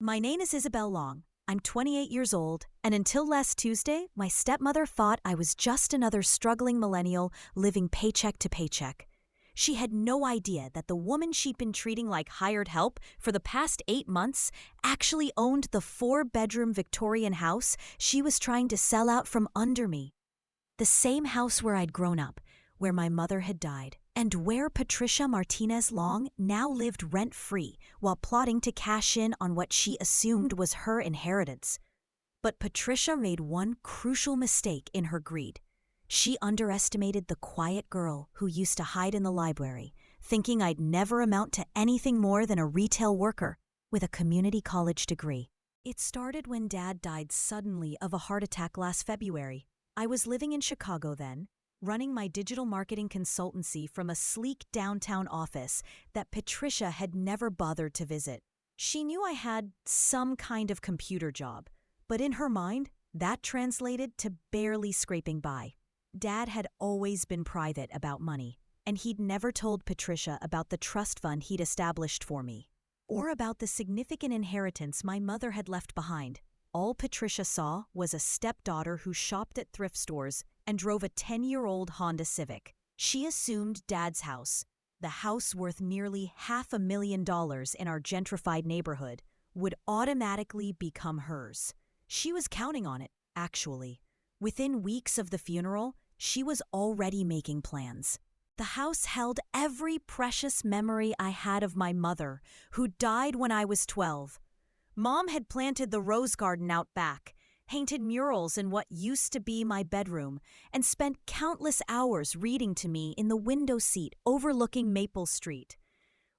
My name is Isabel Long. I'm 28 years old, and until last Tuesday, my stepmother thought I was just another struggling millennial living paycheck to paycheck. She had no idea that the woman she'd been treating like hired help for the past 8 months actually owned the 4-bedroom Victorian house she was trying to sell out from under me. The same house where I'd grown up, where my mother had died, and where Patricia Martinez Long now lived rent-free while plotting to cash in on what she assumed was her inheritance. But Patricia made one crucial mistake in her greed. She underestimated the quiet girl who used to hide in the library, thinking I'd never amount to anything more than a retail worker with a community college degree. It started when Dad died suddenly of a heart attack last February. I was living in Chicago then, running my digital marketing consultancy from a sleek downtown office that Patricia had never bothered to visit. She knew I had some kind of computer job, but in her mind, that translated to barely scraping by. Dad had always been private about money, and he'd never told Patricia about the trust fund he'd established for me, or about the significant inheritance my mother had left behind. All Patricia saw was a stepdaughter who shopped at thrift stores and drove a 10-year-old Honda Civic. She assumed Dad's house, the house worth nearly $500,000 in our gentrified neighborhood, would automatically become hers. She was counting on it, actually. Within weeks of the funeral, she was already making plans. The house held every precious memory I had of my mother, who died when I was 12. Mom had planted the rose garden out back, painted murals in what used to be my bedroom, and spent countless hours reading to me in the window seat overlooking Maple Street.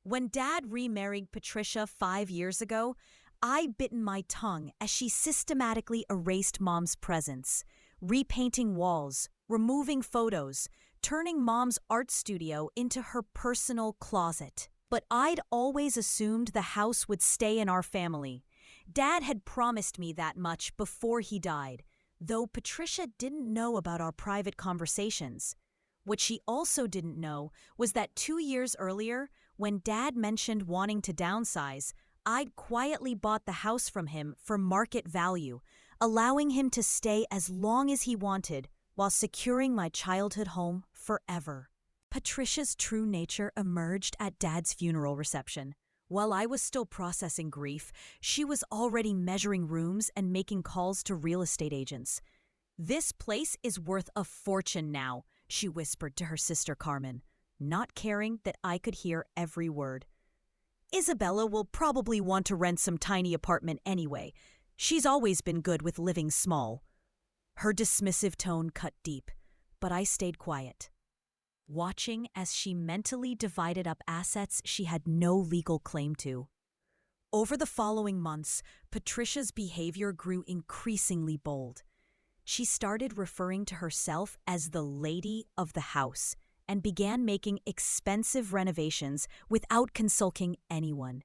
When Dad remarried Patricia 5 years ago, I bitten my tongue as she systematically erased Mom's presence, repainting walls, removing photos, turning Mom's art studio into her personal closet. But I'd always assumed the house would stay in our family. Dad had promised me that much before he died, though Patricia didn't know about our private conversations. What she also didn't know was that 2 years earlier, when Dad mentioned wanting to downsize, I'd quietly bought the house from him for market value, allowing him to stay as long as he wanted while securing my childhood home forever. Patricia's true nature emerged at Dad's funeral reception. While I was still processing grief, she was already measuring rooms and making calls to real estate agents. "This place is worth a fortune now," she whispered to her sister Carmen, not caring that I could hear every word. "Isabella will probably want to rent some tiny apartment anyway. She's always been good with living small." Her dismissive tone cut deep, but I stayed quiet, watching as she mentally divided up assets she had no legal claim to. Over the following months, Patricia's behavior grew increasingly bold. She started referring to herself as the lady of the house and began making expensive renovations without consulting anyone.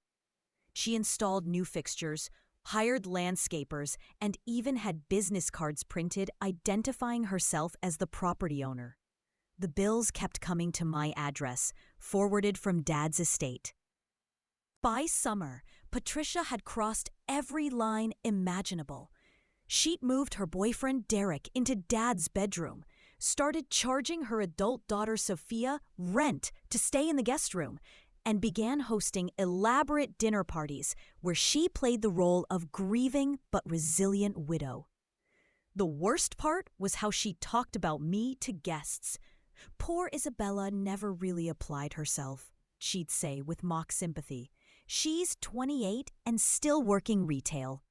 She installed new fixtures, hired landscapers, and even had business cards printed identifying herself as the property owner. The bills kept coming to my address, forwarded from Dad's estate. By summer, Patricia had crossed every line imaginable. She'd moved her boyfriend Derek into Dad's bedroom, started charging her adult daughter Sophia rent to stay in the guest room, and began hosting elaborate dinner parties where she played the role of grieving but resilient widow. The worst part was how she talked about me to guests. "Poor Isabella never really applied herself," she'd say with mock sympathy. "She's 28 and still working retail.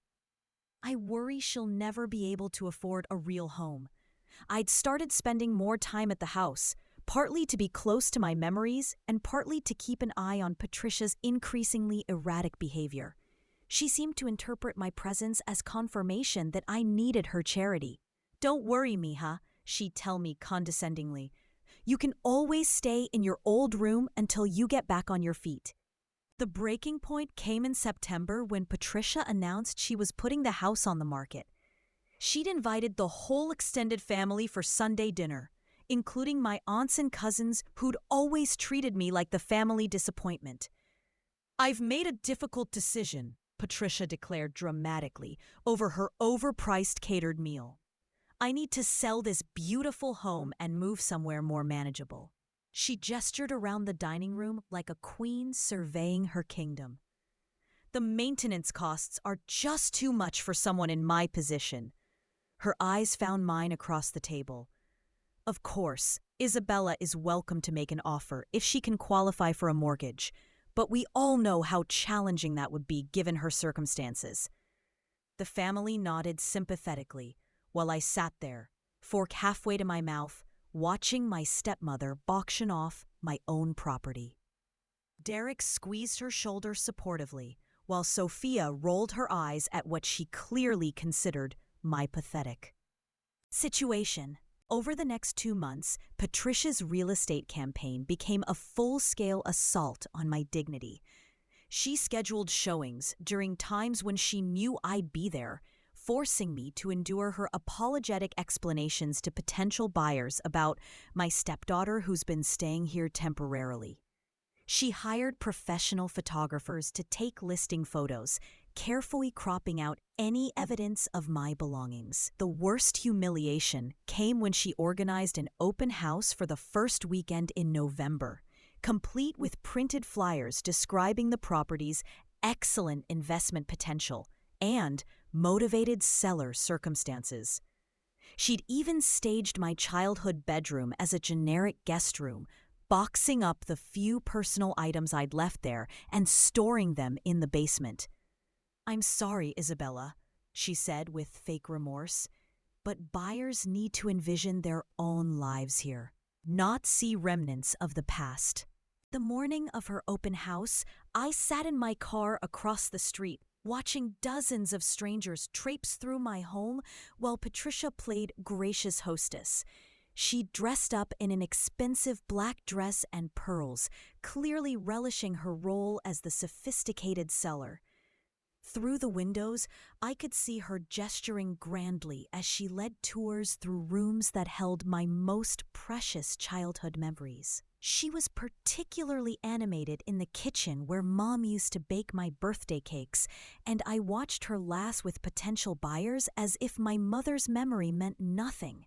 I worry she'll never be able to afford a real home." I'd started spending more time at the house, partly to be close to my memories and partly to keep an eye on Patricia's increasingly erratic behavior. She seemed to interpret my presence as confirmation that I needed her charity. "Don't worry, mija," she'd tell me condescendingly. "You can always stay in your old room until you get back on your feet." The breaking point came in September when Patricia announced she was putting the house on the market. She'd invited the whole extended family for Sunday dinner, including my aunts and cousins who'd always treated me like the family disappointment. "I've made a difficult decision," Patricia declared dramatically over her overpriced catered meal. I need to sell this beautiful home and move somewhere more manageable. She gestured around the dining room like a queen surveying her kingdom. The maintenance costs are just too much for someone in my position. Her eyes found mine across the table. Of course, Isabella is welcome to make an offer if she can qualify for a mortgage, but we all know how challenging that would be given her circumstances. The family nodded sympathetically while I sat there, fork halfway to my mouth, watching my stepmother auction off my own property. Derek squeezed her shoulder supportively, while Sophia rolled her eyes at what she clearly considered my pathetic situation. Over the next 2 months, Patricia's real estate campaign became a full-scale assault on my dignity. She scheduled showings during times when she knew I'd be there, forcing me to endure her apologetic explanations to potential buyers about my stepdaughter who's been staying here temporarily. She hired professional photographers to take listing photos, carefully cropping out any evidence of my belongings. The worst humiliation came when she organized an open house for the first weekend in November, complete with printed flyers describing the property's excellent investment potential and motivated seller circumstances. She'd even staged my childhood bedroom as a generic guest room, boxing up the few personal items I'd left there and storing them in the basement. "I'm sorry, Isabella," she said with fake remorse, "but buyers need to envision their own lives here, not see remnants of the past." The morning of her open house, I sat in my car across the street, watching dozens of strangers traipse through my home while Patricia played gracious hostess. She dressed up in an expensive black dress and pearls, clearly relishing her role as the sophisticated seller. Through the windows, I could see her gesturing grandly as she led tours through rooms that held my most precious childhood memories. She was particularly animated in the kitchen where Mom used to bake my birthday cakes, and I watched her laugh with potential buyers as if my mother's memory meant nothing.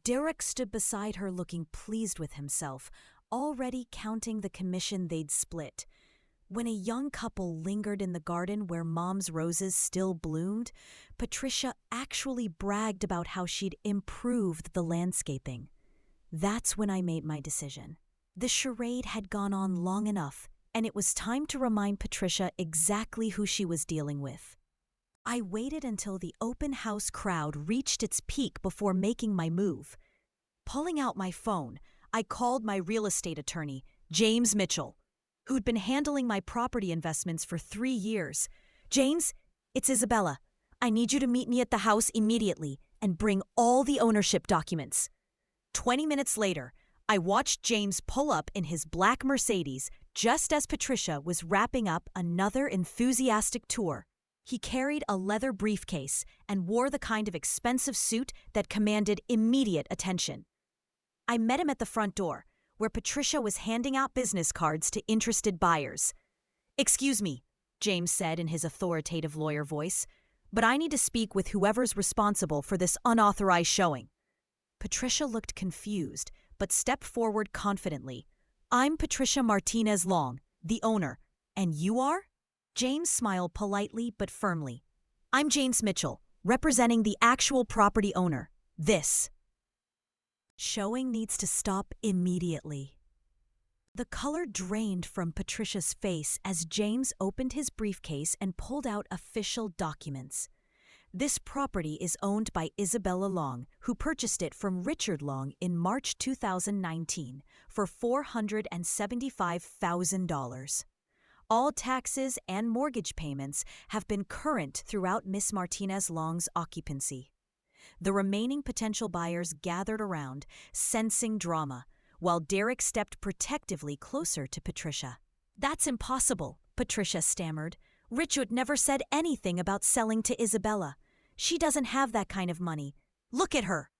Derek stood beside her looking pleased with himself, already counting the commission they'd split. When a young couple lingered in the garden where Mom's roses still bloomed, Patricia actually bragged about how she'd improved the landscaping. That's when I made my decision. The charade had gone on long enough, and it was time to remind Patricia exactly who she was dealing with. I waited until the open house crowd reached its peak before making my move. Pulling out my phone, I called my real estate attorney, James Mitchell, who'd been handling my property investments for 3 years. "James, it's Isabella. I need you to meet me at the house immediately and bring all the ownership documents." 20 minutes later, I watched James pull up in his black Mercedes just as Patricia was wrapping up another enthusiastic tour. He carried a leather briefcase and wore the kind of expensive suit that commanded immediate attention. I met him at the front door, where Patricia was handing out business cards to interested buyers. "Excuse me," James said in his authoritative lawyer voice, "but I need to speak with whoever's responsible for this unauthorized showing." Patricia looked confused, but stepped forward confidently. "I'm Patricia Martinez Long, the owner. And you are?" James smiled politely but firmly. "I'm James Mitchell, representing the actual property owner. This showing needs to stop immediately." The color drained from Patricia's face as James opened his briefcase and pulled out official documents. "This property is owned by Isabella Long, who purchased it from Richard Long in March 2019 for $475,000. All taxes and mortgage payments have been current throughout Miss Martinez Long's occupancy." The remaining potential buyers gathered around, sensing drama, while Derek stepped protectively closer to Patricia. "That's impossible," Patricia stammered. "Richard never said anything about selling to Isabella. She doesn't have that kind of money. Look at her."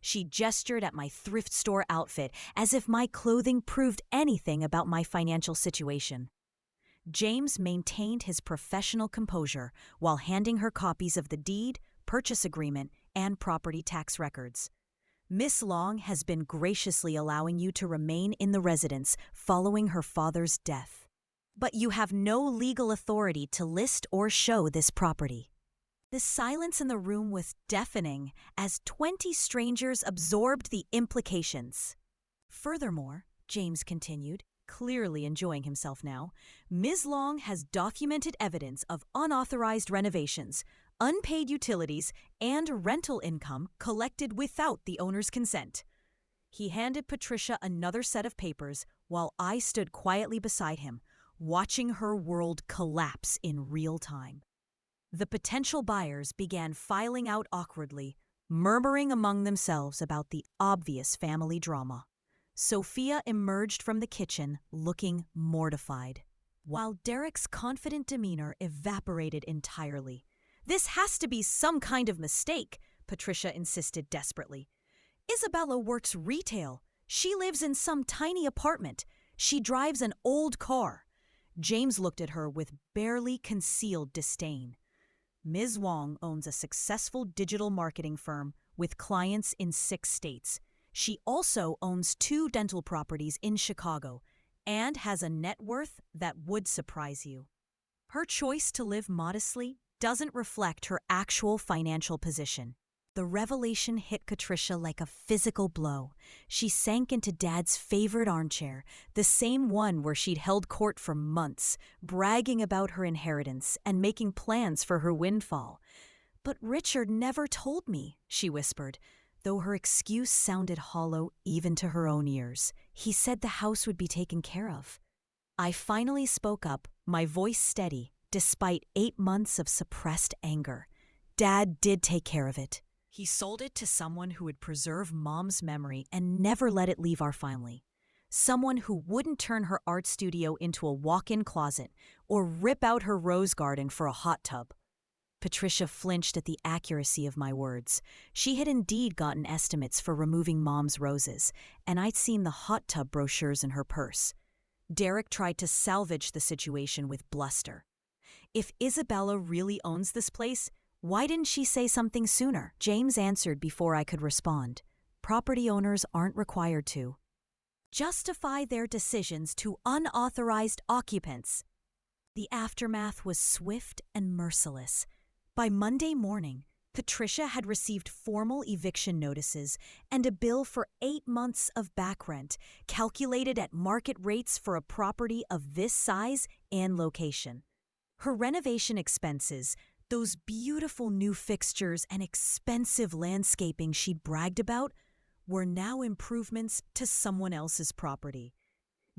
She gestured at my thrift store outfit as if my clothing proved anything about my financial situation. James maintained his professional composure while handing her copies of the deed, purchase agreement, and property tax records. Miss Long has been graciously allowing you to remain in the residence following her father's death. But you have no legal authority to list or show this property. The silence in the room was deafening as 20 strangers absorbed the implications. Furthermore, James continued, clearly enjoying himself now, Ms. Long has documented evidence of unauthorized renovations, unpaid utilities, and rental income collected without the owner's consent. He handed Patricia another set of papers while I stood quietly beside him, watching her world collapse in real time. The potential buyers began filing out awkwardly, murmuring among themselves about the obvious family drama. Sophia emerged from the kitchen looking mortified, while Derek's confident demeanor evaporated entirely. "This has to be some kind of mistake," Patricia insisted desperately. "Isabella works retail. She lives in some tiny apartment. She drives an old car." James looked at her with barely concealed disdain. Ms. Wong owns a successful digital marketing firm with clients in 6 states. She also owns 2 dental properties in Chicago and has a net worth that would surprise you. Her choice to live modestly doesn't reflect her actual financial position. The revelation hit Patricia like a physical blow. She sank into Dad's favorite armchair, the same one where she'd held court for months, bragging about her inheritance and making plans for her windfall. "But Richard never told me," she whispered, though her excuse sounded hollow even to her own ears. "He said the house would be taken care of." I finally spoke up, my voice steady, despite 8 months of suppressed anger. "Dad did take care of it. He sold it to someone who would preserve Mom's memory and never let it leave our family. Someone who wouldn't turn her art studio into a walk-in closet or rip out her rose garden for a hot tub." Patricia flinched at the accuracy of my words. She had indeed gotten estimates for removing Mom's roses, and I'd seen the hot tub brochures in her purse. Derek tried to salvage the situation with bluster. "If Isabella really owns this place, why didn't she say something sooner?" James answered before I could respond. "Property owners aren't required to justify their decisions to unauthorized occupants." The aftermath was swift and merciless. By Monday morning, Patricia had received formal eviction notices and a bill for 8 months of back rent, calculated at market rates for a property of this size and location. Her renovation expenses, those beautiful new fixtures and expensive landscaping she'd bragged about, were now improvements to someone else's property.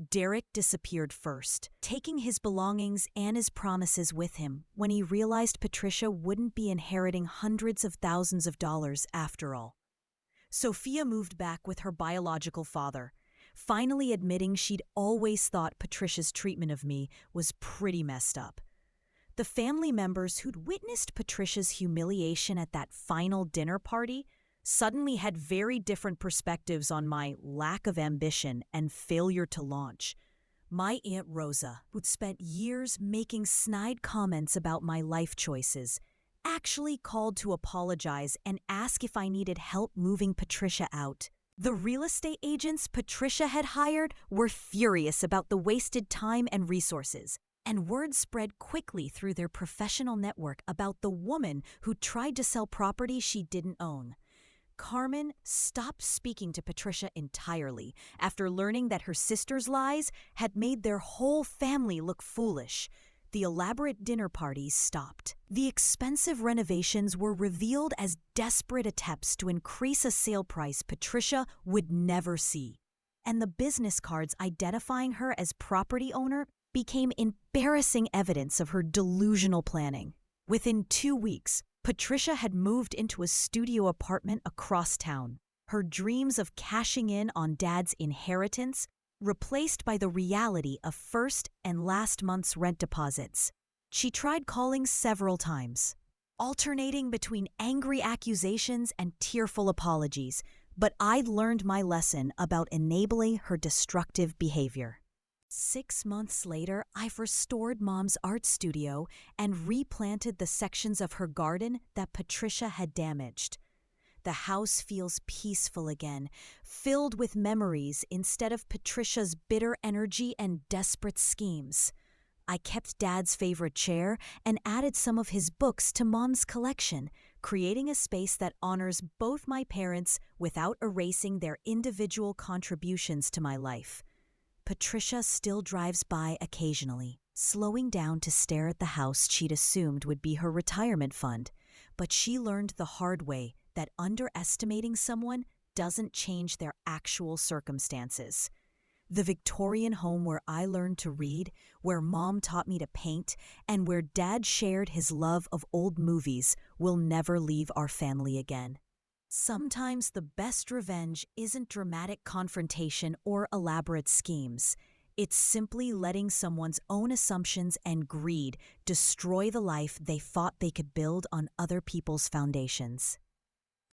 Derek disappeared first, taking his belongings and his promises with him when he realized Patricia wouldn't be inheriting hundreds of thousands of dollars after all. Sophia moved back with her biological father, finally admitting she'd always thought Patricia's treatment of me was pretty messed up. The family members who'd witnessed Patricia's humiliation at that final dinner party suddenly had very different perspectives on my lack of ambition and failure to launch. My Aunt Rosa, who'd spent years making snide comments about my life choices, actually called to apologize and ask if I needed help moving Patricia out. The real estate agents Patricia had hired were furious about the wasted time and resources, and word spread quickly through their professional network about the woman who tried to sell property she didn't own. Carmen stopped speaking to Patricia entirely after learning that her sister's lies had made their whole family look foolish. The elaborate dinner parties stopped. The expensive renovations were revealed as desperate attempts to increase a sale price Patricia would never see. And the business cards identifying her as property owner became embarrassing evidence of her delusional planning. Within 2 weeks, Patricia had moved into a studio apartment across town, her dreams of cashing in on Dad's inheritance replaced by the reality of first and last month's rent deposits. She tried calling several times, alternating between angry accusations and tearful apologies, but I'd learned my lesson about enabling her destructive behavior. 6 months later, I've restored Mom's art studio and replanted the sections of her garden that Patricia had damaged. The house feels peaceful again, filled with memories instead of Patricia's bitter energy and desperate schemes. I kept Dad's favorite chair and added some of his books to Mom's collection, creating a space that honors both my parents without erasing their individual contributions to my life. Patricia still drives by occasionally, slowing down to stare at the house she'd assumed would be her retirement fund, but she learned the hard way that underestimating someone doesn't change their actual circumstances. The Victorian home where I learned to read, where Mom taught me to paint, and where Dad shared his love of old movies will never leave our family again. Sometimes the best revenge isn't dramatic confrontation or elaborate schemes. It's simply letting someone's own assumptions and greed destroy the life they thought they could build on other people's foundations.